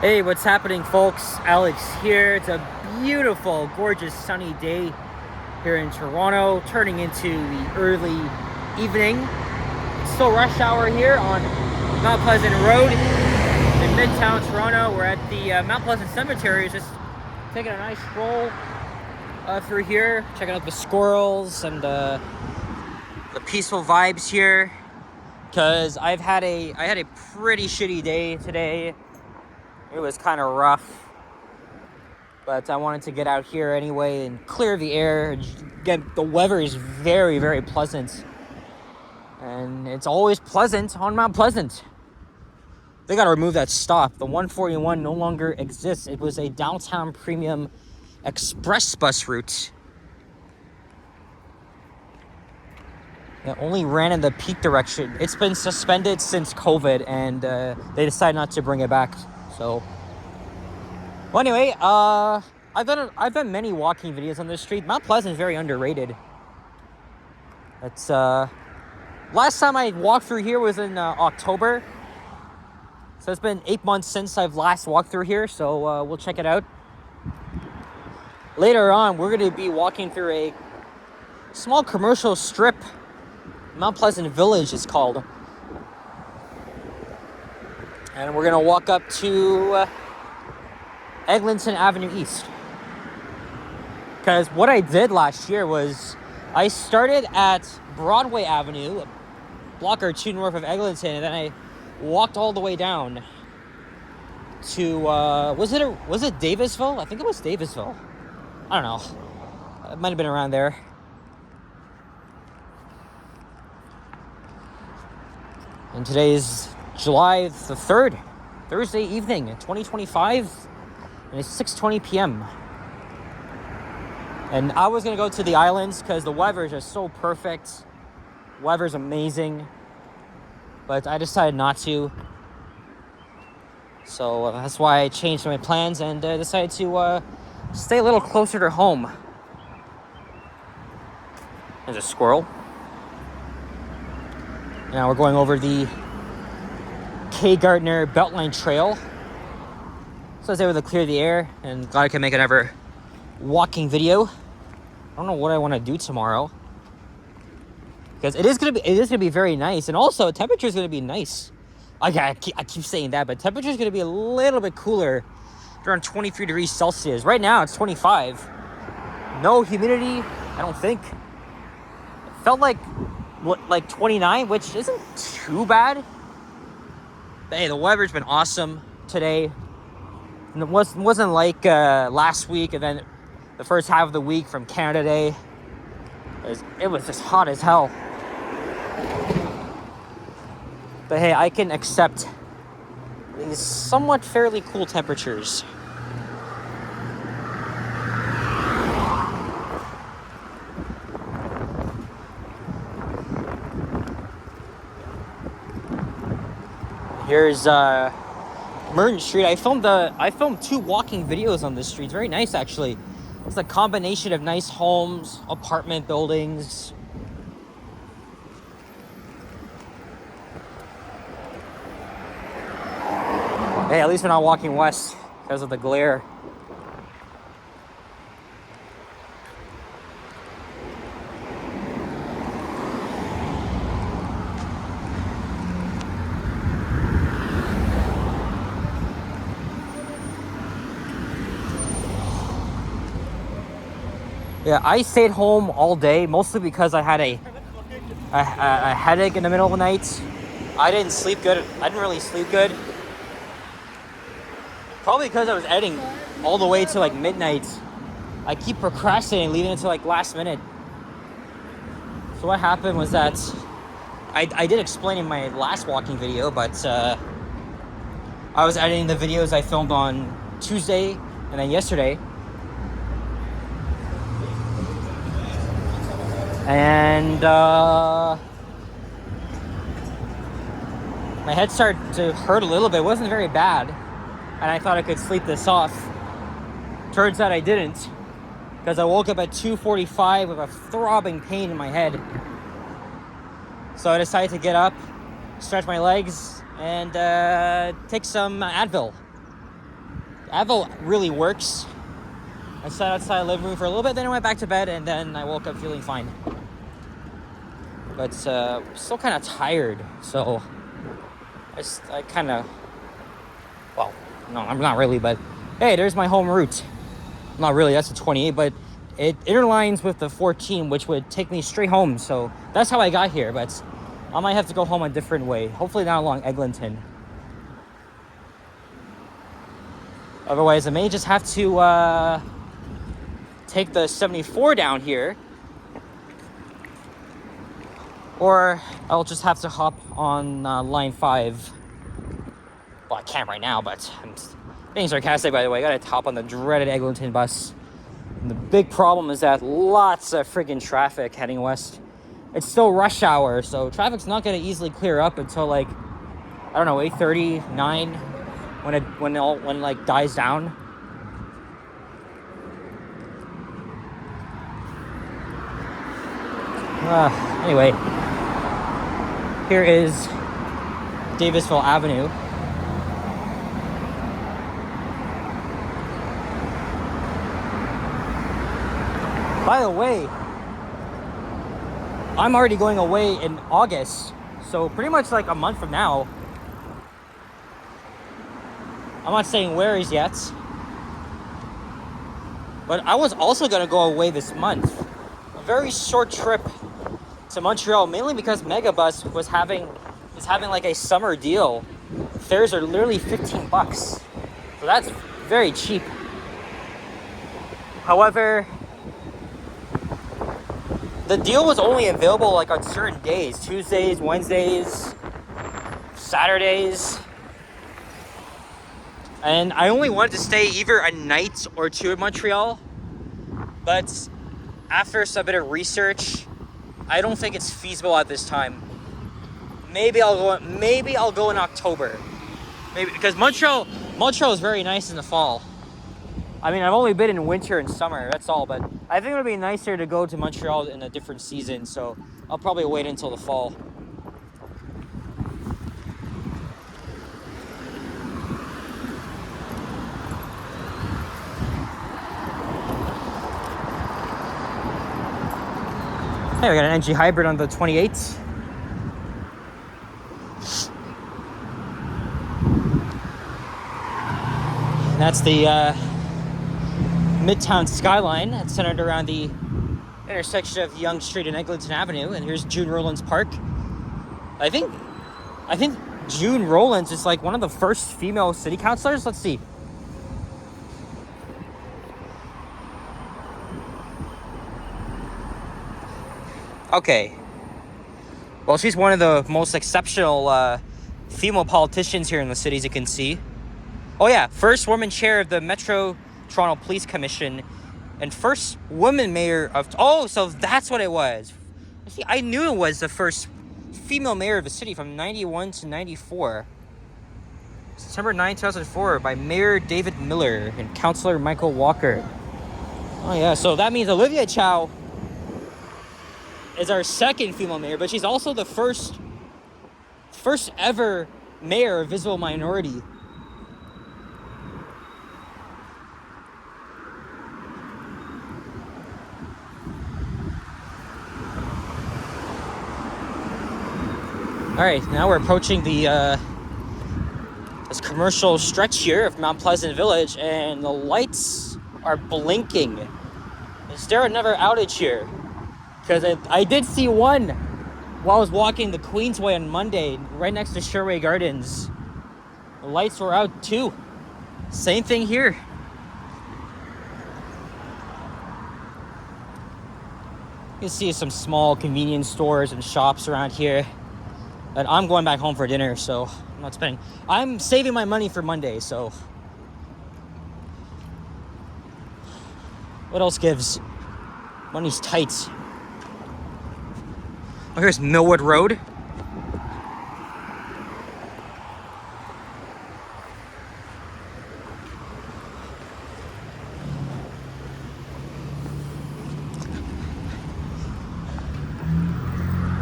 Hey, what's happening, folks? Alex here. It's a beautiful, gorgeous, sunny day here in Toronto, turning into the early evening. It's still rush hour here on Mount Pleasant Road in Midtown, Toronto. We're at the Mount Pleasant Cemetery, just taking a nice stroll through here, checking out the squirrels and the peaceful vibes here. Because I had a pretty shitty day today. It was kind of rough, but I wanted to get out here anyway and clear the air. Again, the weather is very, very pleasant, and it's always pleasant on Mount Pleasant. They gotta remove that stop. The 141 no longer exists. It was a downtown premium express bus route. It only ran in the peak direction. It's been suspended since COVID, and they decided not to bring it back. So, well, anyway, I've done many walking videos on this street. Mount Pleasant is very underrated. It's last time I walked through here was in October, so it's been 8 months since I've last walked through here. So we'll check it out. Later on, we're going to be walking through a small commercial strip. Mount Pleasant Village is called. And we're going to walk up to Eglinton Avenue East. Because what I did last year was I started at Broadway Avenue, a block or two north of Eglinton, and then I walked all the way down to, was it Davisville? I think it was Davisville. I don't know. It might have been around there. And today's July the 3rd, Thursday evening, 2025, and it's 6:20 p.m. And I was going to go to the islands because the weather is just so perfect. Weather's amazing. But I decided not to. So that's why I changed my plans and decided to stay a little closer to home. There's a squirrel. Now we're going over the K. Gardner Beltline Trail. So I was able to clear the air, and glad I can make another walking video. I don't know what I want to do tomorrow, because it is gonna be very nice, and also temperature is gonna be nice. I keep saying that, but temperature is gonna be a little bit cooler, around 23 degrees Celsius. Right now it's 25. No humidity, I don't think. It felt like 29, which isn't too bad. But hey, the weather's been awesome today. And it wasn't like last week, and then the first half of the week from Canada Day. It was just hot as hell. But hey, I can accept these somewhat fairly cool temperatures. Here's Merton Street. I filmed 2 walking videos on this street. It's very nice, actually. It's a combination of nice homes, apartment buildings. Hey, at least we're not walking west because of the glare. Yeah, I stayed home all day, mostly because I had a headache in the middle of the night. I didn't sleep good. I didn't really sleep good. Probably because I was editing all the way to like midnight. I keep procrastinating, leaving it to like last minute. So what happened was that I did explain in my last walking video, but I was editing the videos I filmed on Tuesday and then yesterday. And my head started to hurt a little bit. It wasn't very bad, and I thought I could sleep this off. Turns out I didn't, because I woke up at 2:45 with a throbbing pain in my head. So I decided to get up, stretch my legs, and take some Advil. Advil really works. I sat outside the living room for a little bit, then I went back to bed, and then I woke up feeling fine. But still kind of tired, so I kind of, well, no, I'm not really, but hey, there's my home route. Not really, that's a 28, but it interlines with the 14, which would take me straight home, so that's how I got here, but I might have to go home a different way. Hopefully not along Eglinton. Otherwise, I may just have to take the 74 down here, or I'll just have to hop on line 5. Well, I can't right now, but I'm being sarcastic, by the way. I gotta hop on the dreaded Eglinton bus. And the big problem is that lots of friggin' traffic heading west. It's still rush hour, so traffic's not gonna easily clear up until like, I don't know, 8:30, 9, when it like dies down. Anyway, here is Davisville Avenue. By the way, I'm already going away in August, so pretty much like a month from now. I'm not saying where is yet, but I was also gonna go away this month. A very short trip to Montreal, mainly because Megabus is having like a summer deal. Fares are literally $15, so that's very cheap. However, the deal was only available like on certain days, Tuesdays, Wednesdays, Saturdays. And I only wanted to stay either a night or two in Montreal. But after some bit of research, I don't think it's feasible at this time. Maybe I'll go in October. Maybe because Montreal is very nice in the fall. I mean, I've only been in winter and summer, that's all, but I think it would be nicer to go to Montreal in a different season, so I'll probably wait until the fall. Hey, we got an NG hybrid on the 28. That's the Midtown skyline. It's centered around the intersection of Yonge Street and Eglinton Avenue. And here's June Rowlands Park. I think June Rowlands is like one of the first female city councilors. Let's see. Okay. Well, she's one of the most exceptional female politicians here in the city, as you can see. Oh yeah, first woman chair of the Metro Toronto Police Commission, and first woman mayor of... Oh, so that's what it was. See, I knew it was the first female mayor of the city from 91 to 94. September 9, 2004, by Mayor David Miller and Councillor Michael Walker. Oh yeah, so that means Olivia Chow is our second female mayor, but she's also the first ever mayor of visible minority. All right, now we're approaching the this commercial stretch here of Mount Pleasant Village, and the lights are blinking. Is there another outage here? Because I did see one while I was walking the Queensway on Monday, right next to Sherway Gardens. The lights were out too. Same thing here. You can see some small convenience stores and shops around here. But I'm going back home for dinner, so I'm not spending. I'm saving my money for Monday, so. What else gives? Money's tight. Oh, here's Millwood Road.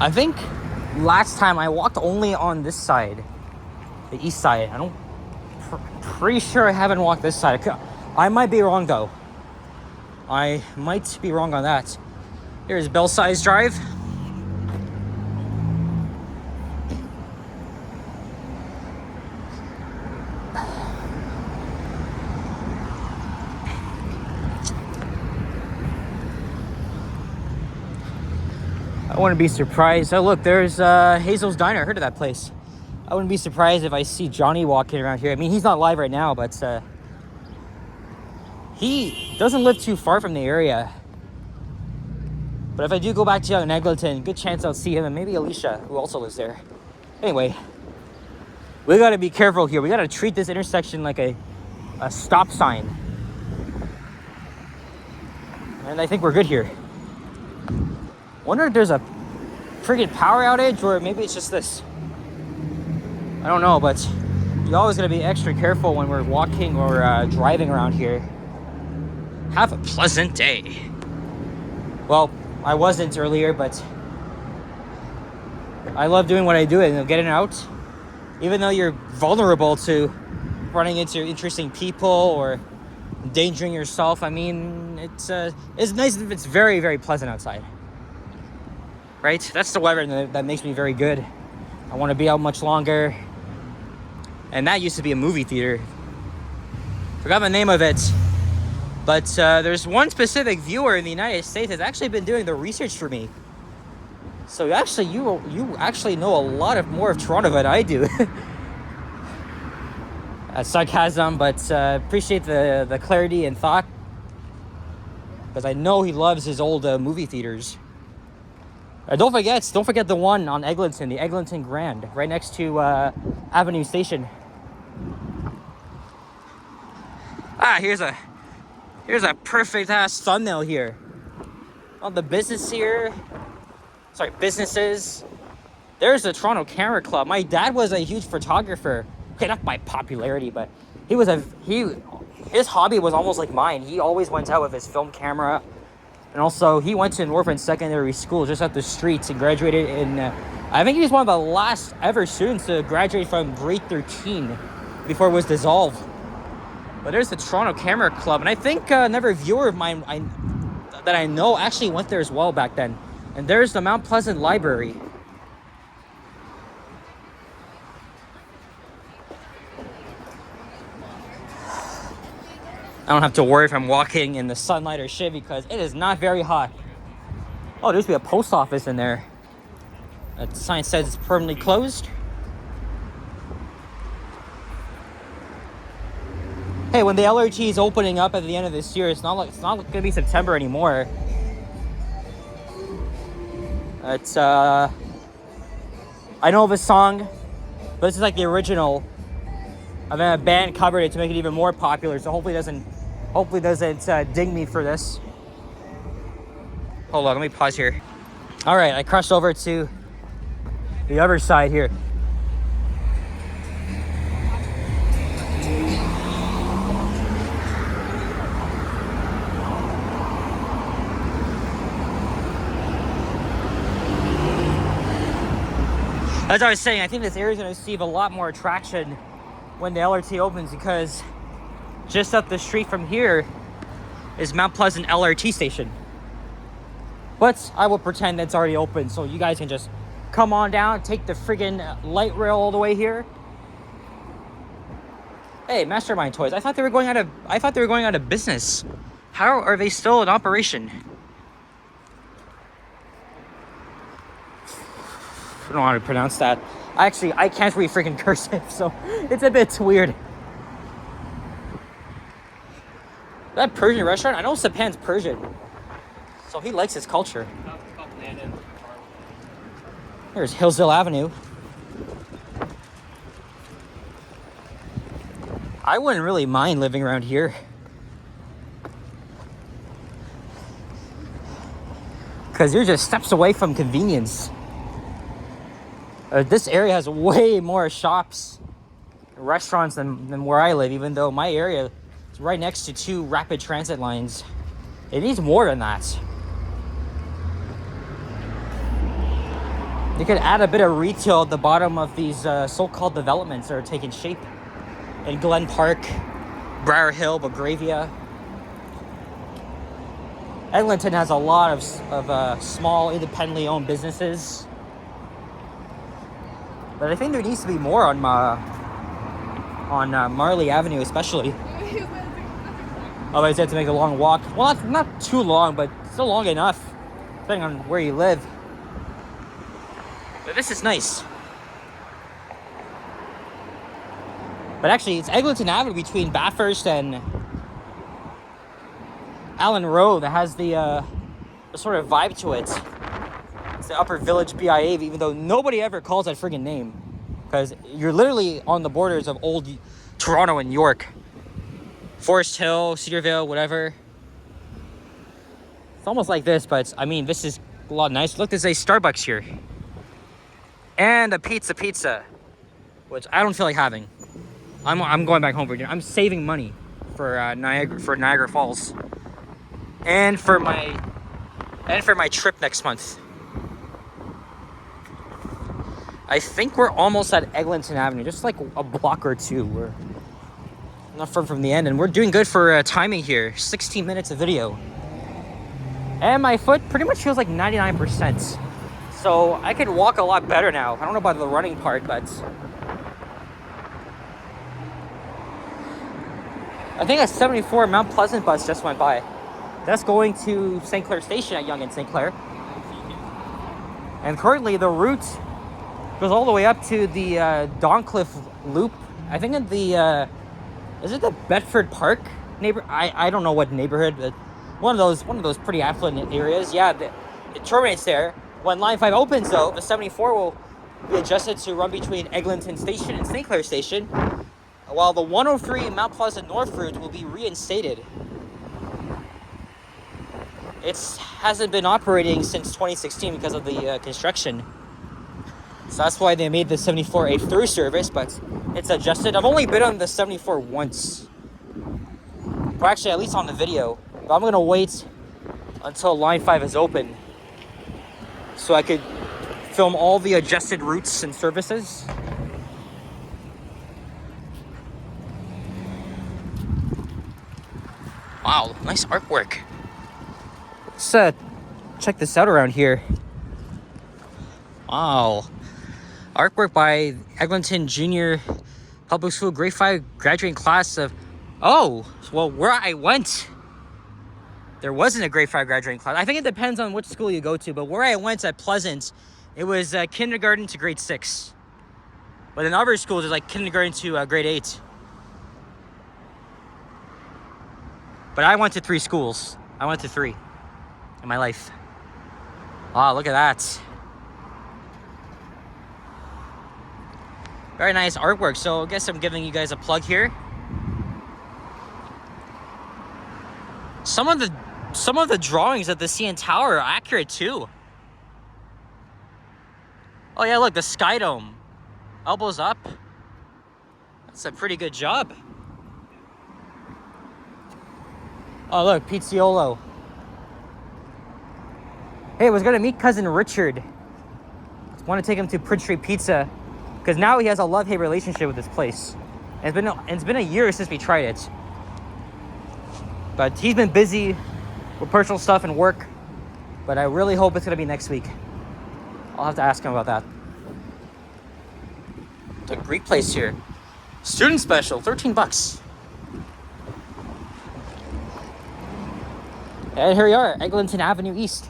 I think last time I walked only on this side, the east side. pretty sure I haven't walked this side. I might be wrong though. I might be wrong on that. Here's Belsize Drive. I wouldn't be surprised. Oh look, there's Hazel's Diner. I heard of that place. I wouldn't be surprised if I see Johnny walking around here. I mean, he's not live right now, but he doesn't live too far from the area. But if I do go back to Eglinton, good chance I'll see him, and maybe Alicia, who also lives there. Anyway, we gotta be careful here. We gotta treat this intersection like a stop sign. And I think we're good here. Wonder if there's a friggin' power outage, or maybe it's just this. I don't know, but you always gotta be extra careful when we're walking or driving around here. Have a pleasant day. Well, I wasn't earlier, but I love doing what I do and getting out. Even though you're vulnerable to running into interesting people or endangering yourself, I mean, it's nice if it's very, very pleasant outside. Right? That's the weather that makes me very good. I want to be out much longer. And that used to be a movie theater. Forgot the name of it. But there's one specific viewer in the United States that's actually been doing the research for me. So actually, you actually know a lot more of Toronto than I do. Sarcasm, but appreciate the clarity and thought. Because I know he loves his old movie theaters. Don't forget the one on Eglinton, the Eglinton Grand, right next to Avenue Station. Here's a perfect ass thumbnail here. On the business here. Sorry, businesses. There's the Toronto Camera Club. My dad was a huge photographer. Okay, not by popularity, but his hobby was almost like mine. He always went out with his film camera. And also, he went to an orphan secondary school just up the street and graduated in... I think he was one of the last ever students to graduate from grade 13 before it was dissolved. But there's the Toronto Camera Club. And I think another viewer of mine that I know actually went there as well back then. And there's the Mount Pleasant Library. I don't have to worry if I'm walking in the sunlight or shit because it is not very hot. Oh, there used to be a post office in there. The sign says it's permanently closed. Hey, when the LRT is opening up at the end of this year, it's not gonna be September anymore. It's I know of a song, but this is like the original. And then a band covered it to make it even more popular, so hopefully it doesn't ding me for this. Hold on, let me pause here. All right, I crossed over to the other side here. As I was saying, I think this area is going to receive a lot more attraction when the LRT opens because just up the street from here is Mount Pleasant LRT station. But I will pretend that's already open so you guys can just come on down, take the friggin' light rail all the way here. Hey, Mastermind Toys, I thought they were going out of business. How are they still in operation? I don't know how to pronounce that. Actually, I can't read freaking cursive, so it's a bit weird. That Persian restaurant, I know Sapan's Persian, so he likes his culture. Here's Hillsdale Avenue. I wouldn't really mind living around here. Because you're just steps away from convenience. This area has way more shops, restaurants than where I live, even though my area is right next to 2 rapid transit lines. It needs more than that. You could add a bit of retail at the bottom of these so-called developments that are taking shape. in Glen Park, Briar Hill, Belgravia. Eglinton has a lot of small, independently owned businesses. But I think there needs to be more on Marley Avenue, especially. Otherwise, you have to make a long walk. Well, not too long, but still long enough, depending on where you live. But this is nice. But actually, it's Eglinton Avenue between Bathurst and Allen Road that has the sort of vibe to it. It's the Upper Village BIA, even though nobody ever calls that friggin' name. Because you're literally on the borders of old Toronto and York. Forest Hill, Cedarville, whatever. It's almost like this, but I mean, this is a lot nicer. Look, there's a Starbucks here. And a pizza, which I don't feel like having. I'm going back home for dinner. I'm saving money for Niagara Falls. And for my trip next month. I think we're almost at Eglinton Avenue, just like a block or two. We're not far from the end, and we're doing good for timing here. 16 minutes of video. And my foot pretty much feels like 99%. So I could walk a lot better now. I don't know about the running part, but I think a 74 Mount Pleasant bus just went by. That's going to St. Clair Station at Yonge and St. Clair. And currently the route goes all the way up to the Doncliffe Loop. I think in the, is it the Bedford Park neighbor? I don't know what neighborhood, but one of those pretty affluent areas. Yeah, it terminates there. When Line 5 opens though, the 74 will be adjusted to run between Eglinton Station and St. Clair Station, while the 103 Mount Pleasant North route will be reinstated. It hasn't been operating since 2016 because of the construction. So that's why they made the 74 a through service, but it's adjusted. I've only been on the 74 once. Well, actually, at least on the video. But I'm going to wait until Line 5 is open so I could film all the adjusted routes and services. Wow, nice artwork. Let's check this out around here. Wow. Artwork by Eglinton Junior Public School Grade 5 graduating class of... Oh, well, where I went, there wasn't a Grade 5 graduating class. I think it depends on which school you go to, but where I went at Pleasant, it was kindergarten to grade 6. But in other schools, it's like kindergarten to grade 8. But I went to 3 schools. I went to 3 in my life. Wow, look at that. Very nice artwork. So I guess I'm giving you guys a plug here. Some of the drawings at the CN Tower are accurate too. Oh yeah, look, the Sky Dome. Elbows up. That's a pretty good job. Oh look, Pizziolo. Hey, I was gonna meet cousin Richard. Want to take him to Prince Street Pizza because now he has a love-hate relationship with this place. And it's been a year since we tried it. But he's been busy with personal stuff and work. But I really hope it's gonna be next week. I'll have to ask him about that. It's a great place here. Student special, $13. And here we are, Eglinton Avenue East.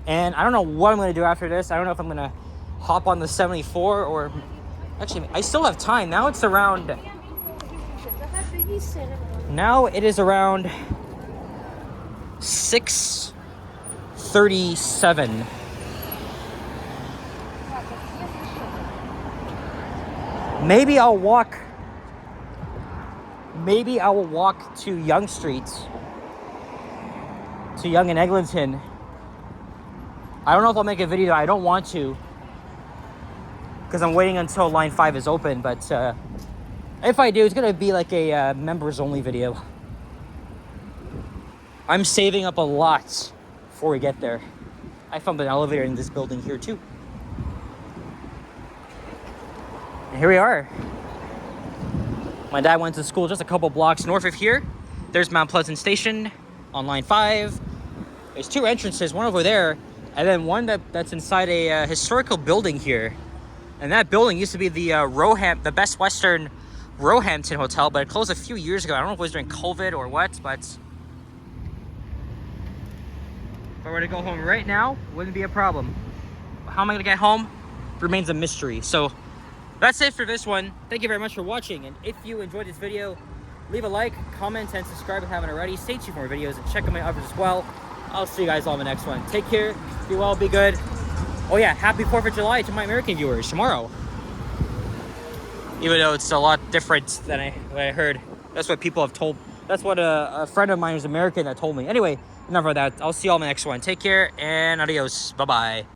And I don't know what I'm going to do after this. I don't know if I'm going to hop on the 74 or... Actually, I still have time. Now it's around... Now it is around 6:37. Maybe I will walk to Yonge Street. To Yonge and Eglinton. I don't know if I'll make a video. I don't want to, because I'm waiting until Line 5 is open. But if I do, it's gonna be like a members only video. I'm saving up a lot before we get there. I found an elevator in this building here too. And here we are. My dad went to school just a couple blocks north of here. There's Mount Pleasant Station on line 5. There's 2 entrances, one over there, and then one that's inside a historical building here. And that building used to be the the Best Western Roehampton Hotel, but it closed a few years ago. I don't know if it was during COVID or what, but if I were to go home right now, wouldn't be a problem. How am I gonna get home? Remains a mystery. So that's it for this one. Thank you very much for watching, and if you enjoyed this video, leave a like, comment, and subscribe if you haven't already. Stay tuned for more videos and check out my others as well. I'll see you guys all in the next one. Take care, be well, be good. Oh yeah, happy 4th of July to my American viewers tomorrow. Even though it's a lot different than I heard. That's what people have told. That's what a friend of mine who's American that told me. Anyway, enough of that. I'll see you all in the next one. Take care and adios. Bye-bye.